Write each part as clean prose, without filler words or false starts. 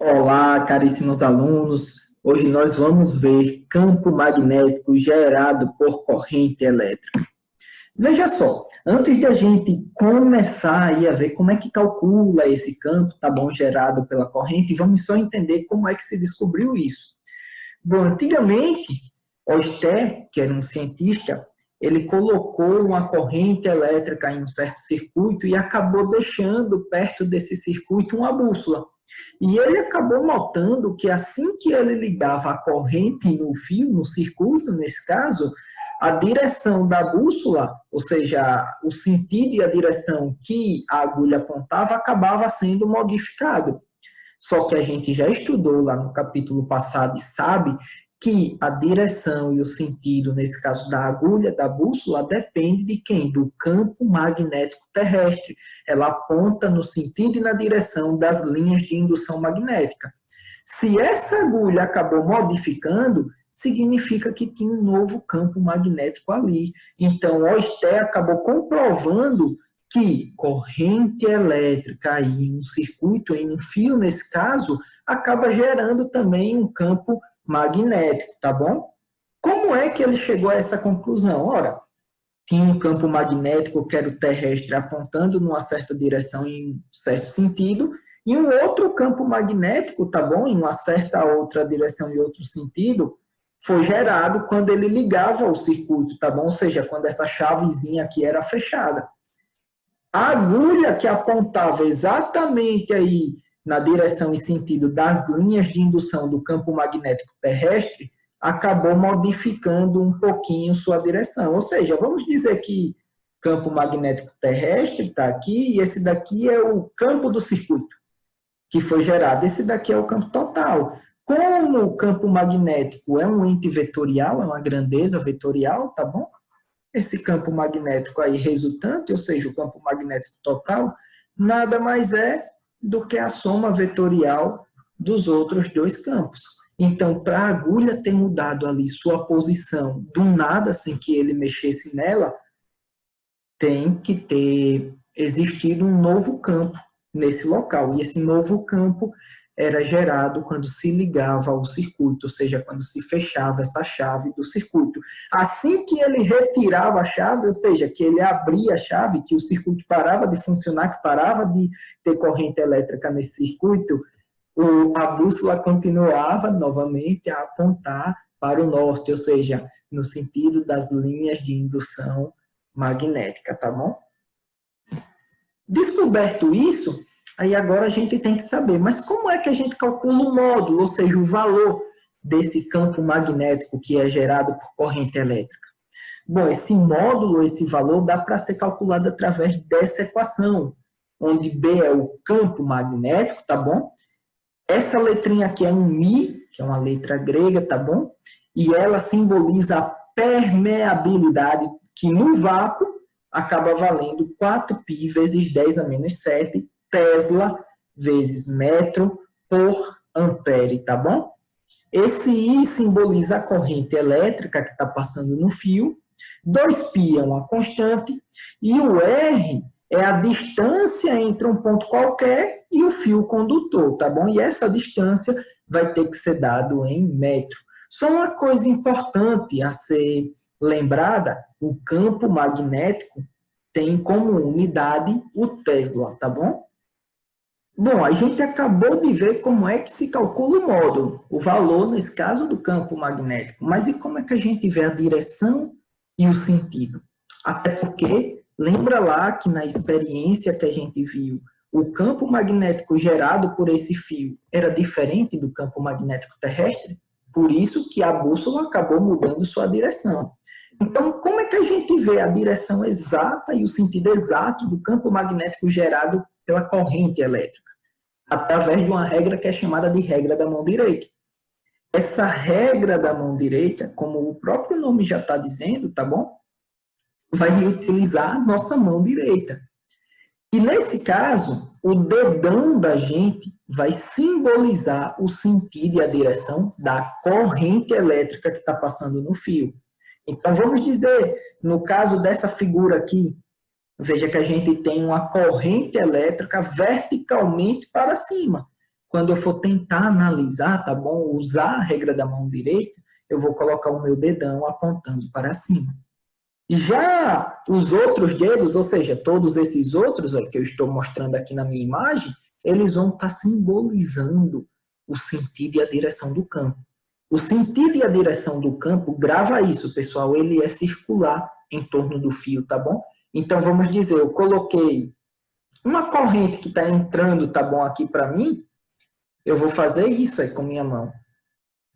Olá, caríssimos alunos. Hoje nós vamos ver campo magnético gerado por corrente elétrica. Veja só, antes de a gente começar aí a ver como é que calcula esse campo, tá bom, gerado pela corrente, vamos só entender como é que se descobriu isso. Bom, antigamente, Oersted, que era um cientista, ele colocou uma corrente elétrica em um certo circuito e acabou deixando perto desse circuito uma bússola. E ele acabou notando que assim que ele ligava a corrente no fio, no circuito, nesse caso, a direção da bússola, ou seja, o sentido e a direção que a agulha apontava, acabava sendo modificado. Só que a gente já estudou lá no capítulo passado e sabe que a direção e o sentido, nesse caso da agulha, da bússola, depende de quem? Do campo magnético terrestre. Ela aponta no sentido e na direção das linhas de indução magnética. Se essa agulha acabou modificando, significa que tinha um novo campo magnético ali. Então, Oersted acabou comprovando que corrente elétrica em um circuito, em um fio, nesse caso, acaba gerando também um campo magnético, tá bom? Como é que ele chegou a essa conclusão? Ora, tinha um campo magnético que era o terrestre apontando numa certa direção em um certo sentido, e um outro campo magnético, tá bom? Em uma certa outra direção e outro sentido, foi gerado quando ele ligava o circuito, tá bom? Ou seja, quando essa chavezinha aqui era fechada. A agulha que apontava exatamente aí na direção e sentido das linhas de indução do campo magnético terrestre acabou modificando um pouquinho sua direção. Ou seja, vamos dizer que campo magnético terrestre está aqui e esse daqui é o campo do circuito que foi gerado. Esse daqui é o campo total. Como o campo magnético é um ente vetorial, é uma grandeza vetorial, tá bom? Esse campo magnético aí resultante, ou seja, o campo magnético total, nada mais é do que a soma vetorial dos outros dois campos. Então, para a agulha ter mudado ali sua posição do nada, sem que ele mexesse nela, tem que ter existido um novo campo nesse local. E esse novo campo era gerado quando se ligava ao circuito, ou seja, quando se fechava essa chave do circuito. Assim que ele retirava a chave, ou seja, que ele abria a chave, que o circuito parava de funcionar, que parava de ter corrente elétrica nesse circuito, a bússola continuava novamente a apontar para o norte, ou seja, no sentido das linhas de indução magnética, tá bom? Descoberto isso, aí agora a gente tem que saber, mas como é que a gente calcula o módulo, ou seja, o valor desse campo magnético que é gerado por corrente elétrica? Bom, esse módulo, esse valor, dá para ser calculado através dessa equação, onde B é o campo magnético, tá bom? Essa letrinha aqui é um Mi, que é uma letra grega, tá bom? E ela simboliza a permeabilidade, que no vácuo acaba valendo 4π vezes 10 a menos 7 Tesla vezes metro por ampere, tá bom? Esse I simboliza a corrente elétrica que está passando no fio, 2π é uma constante, e o R é a distância entre um ponto qualquer e o fio condutor, tá bom? E essa distância vai ter que ser dado em metro. Só uma coisa importante a ser lembrada, o campo magnético tem como unidade o Tesla, tá bom? Bom, a gente acabou de ver como é que se calcula o módulo, o valor, nesse caso, do campo magnético. Mas e como é que a gente vê a direção e o sentido? Até porque, lembra lá que na experiência que a gente viu, o campo magnético gerado por esse fio era diferente do campo magnético terrestre? Por isso que a bússola acabou mudando sua direção. Então, como é que a gente vê a direção exata e o sentido exato do campo magnético gerado pela corrente elétrica? Através de uma regra que é chamada de regra da mão direita. Essa regra da mão direita, como o próprio nome já está dizendo, tá bom? Vai utilizar a nossa mão direita. E nesse caso, o dedão da gente vai simbolizar o sentido e a direção da corrente elétrica que está passando no fio. Então, vamos dizer, no caso dessa figura aqui, veja que a gente tem uma corrente elétrica verticalmente para cima. quando eu for tentar analisar, tá bom? Usar a regra da mão direita, eu vou colocar o meu dedão apontando para cima. E já os outros dedos, ou seja, todos esses outros que eu estou mostrando aqui na minha imagem, eles vão estar simbolizando o sentido e a direção do campo. O sentido e a direção do campo, grava isso, pessoal, ele é circular em torno do fio, tá bom? Então, vamos dizer, eu coloquei uma corrente que está entrando, tá bom, aqui para mim, eu vou fazer isso aí com minha mão.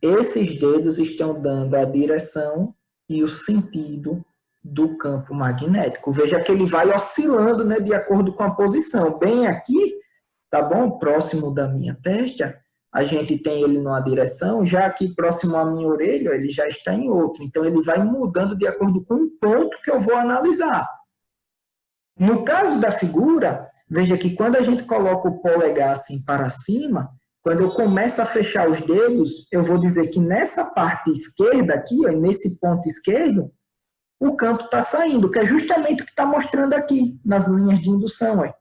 Esses dedos estão dando a direção e o sentido do campo magnético. Veja que ele vai oscilando, né, de acordo com a posição. Bem aqui, tá bom? Próximo da minha testa, a gente tem ele numa direção, já aqui próximo à minha orelha, ele já está em outra. Então, ele vai mudando de acordo com o ponto que eu vou analisar. No caso da figura, veja que quando a gente coloca o polegar assim para cima, quando eu começo a fechar os dedos, eu vou dizer que nessa parte esquerda aqui, ó, nesse ponto esquerdo, o campo está saindo, que é justamente o que está mostrando aqui, nas linhas de indução. Ó.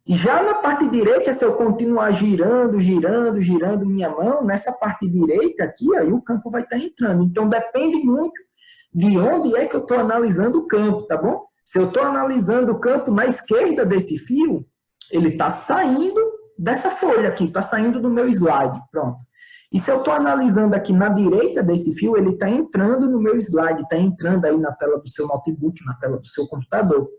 Já na parte direita, se eu continuar girando, girando, girando minha mão, nessa parte direita aqui, ó, o campo vai estar entrando. Então, depende muito de onde é que eu estou analisando o campo, tá bom? Se eu estou analisando o campo na esquerda desse fio, ele está saindo dessa folha aqui, está saindo do meu slide, pronto. E se eu estou analisando aqui na direita desse fio, ele está entrando no meu slide, está entrando aí na tela do seu notebook, na tela do seu computador.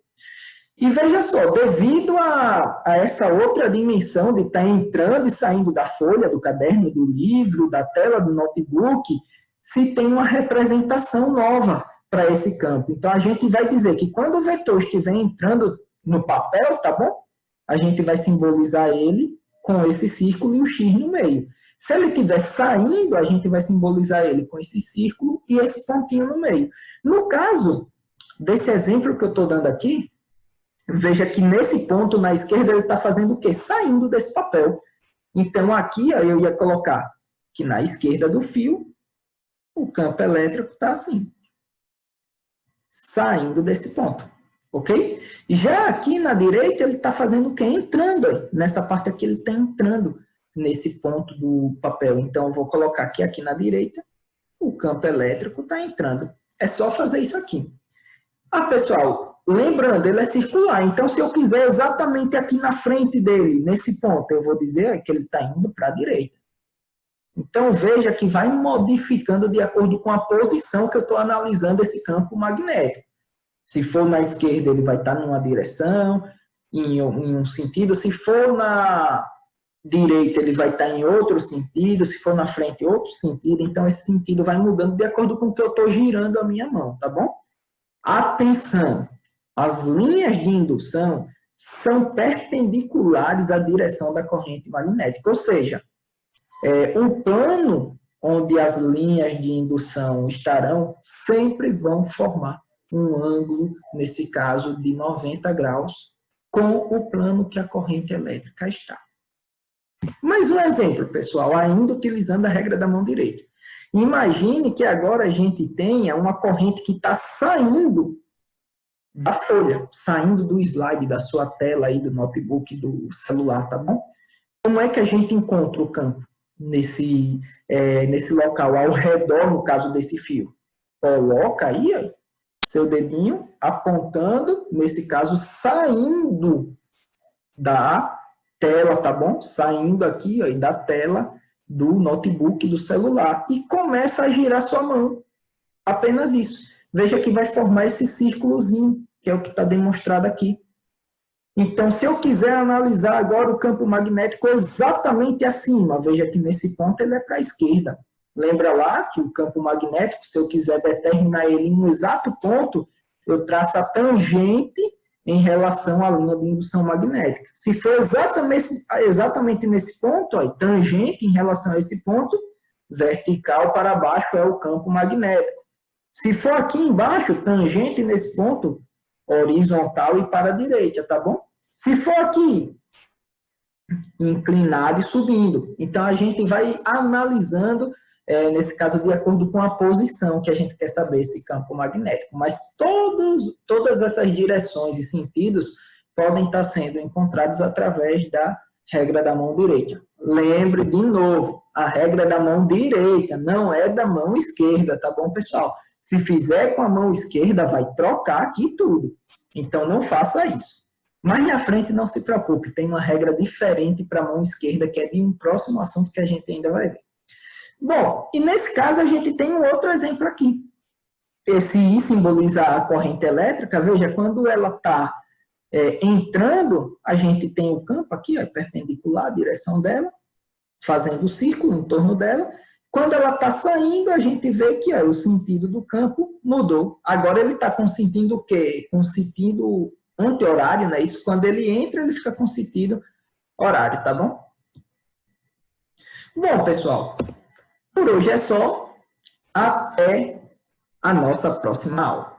E veja só, devido a essa outra dimensão de estar entrando e saindo da folha, do caderno, do livro, da tela do notebook, se tem uma representação nova para esse campo. Então, a gente vai dizer que quando o vetor estiver entrando no papel, tá bom? A gente vai simbolizar ele com esse círculo e o X no meio. Se ele estiver saindo, a gente vai simbolizar ele com esse círculo e esse pontinho no meio. No caso desse exemplo que eu estou dando aqui, veja que nesse ponto na esquerda ele está fazendo o quê? Saindo desse papel. Então, aqui ó, eu ia colocar que na esquerda do fio, o campo elétrico está assim, saindo desse ponto. Ok? Já aqui na direita, ele está fazendo o quê? Entrando aí. Nessa parte aqui, ele está entrando nesse ponto do papel. Então, eu vou colocar aqui na direita, o campo elétrico está entrando. É só fazer isso aqui. Ah, pessoal, lembrando, ele é circular. Então, se eu quiser exatamente aqui na frente dele, nesse ponto, eu vou dizer que ele está indo para a direita. Então, veja que vai modificando de acordo com a posição que eu estou analisando esse campo magnético. Se for na esquerda, ele vai estar numa direção, em um sentido. Se for na direita, ele vai estar em outro sentido. Se for na frente, outro sentido. Então, esse sentido vai mudando de acordo com o que eu estou girando a minha mão, tá bom? Atenção! As linhas de indução são perpendiculares à direção da corrente magnética. Ou seja, um plano onde as linhas de indução estarão sempre vão formar um ângulo, nesse caso, de 90 graus, com o plano que a corrente elétrica está. Mais um exemplo, pessoal, ainda utilizando a regra da mão direita. Imagine que agora a gente tenha uma corrente que está saindo da folha, saindo do slide, da sua tela aí, do notebook, do celular, tá bom? Como é que a gente encontra o campo nesse local, ao redor, no caso desse fio? Coloca aí, ó, seu dedinho apontando, nesse caso, saindo da tela, tá bom? Saindo aqui, ó, da tela do notebook, do celular. E começa a girar sua mão. Apenas isso. Veja que vai formar esse círculozinho, que é o que está demonstrado aqui. Então, se eu quiser analisar agora o campo magnético exatamente acima, veja que nesse ponto ele é para a esquerda. Lembra lá que o campo magnético, se eu quiser determinar ele em um exato ponto, eu traço a tangente em relação à linha de indução magnética. Se for exatamente nesse ponto, ó, tangente em relação a esse ponto, vertical para baixo é o campo magnético. Se for aqui embaixo, tangente nesse ponto, horizontal e para a direita, tá bom? Se for aqui, inclinado e subindo. Então, a gente vai analisando, nesse caso, de acordo com a posição que a gente quer saber esse campo magnético. Mas todas essas direções e sentidos podem estar sendo encontrados através da regra da mão direita. Lembre de novo, a regra da mão direita, não é da mão esquerda, tá bom, pessoal? Se fizer com a mão esquerda, vai trocar aqui tudo. Então, não faça isso. Mais na frente, não se preocupe, tem uma regra diferente para a mão esquerda, que é de um próximo assunto que a gente ainda vai ver. Bom, e nesse caso, a gente tem um outro exemplo aqui. Esse I simboliza a corrente elétrica, veja, quando ela está entrando, a gente tem o campo aqui, ó, perpendicular à direção dela, fazendo o círculo em torno dela. Quando ela está saindo, a gente vê que ó, o sentido do campo mudou. Agora ele está com sentido o quê? Com sentido anti-horário, né? Isso, quando ele entra, ele fica com sentido horário, tá bom? Bom, pessoal, por hoje é só. Até a nossa próxima aula.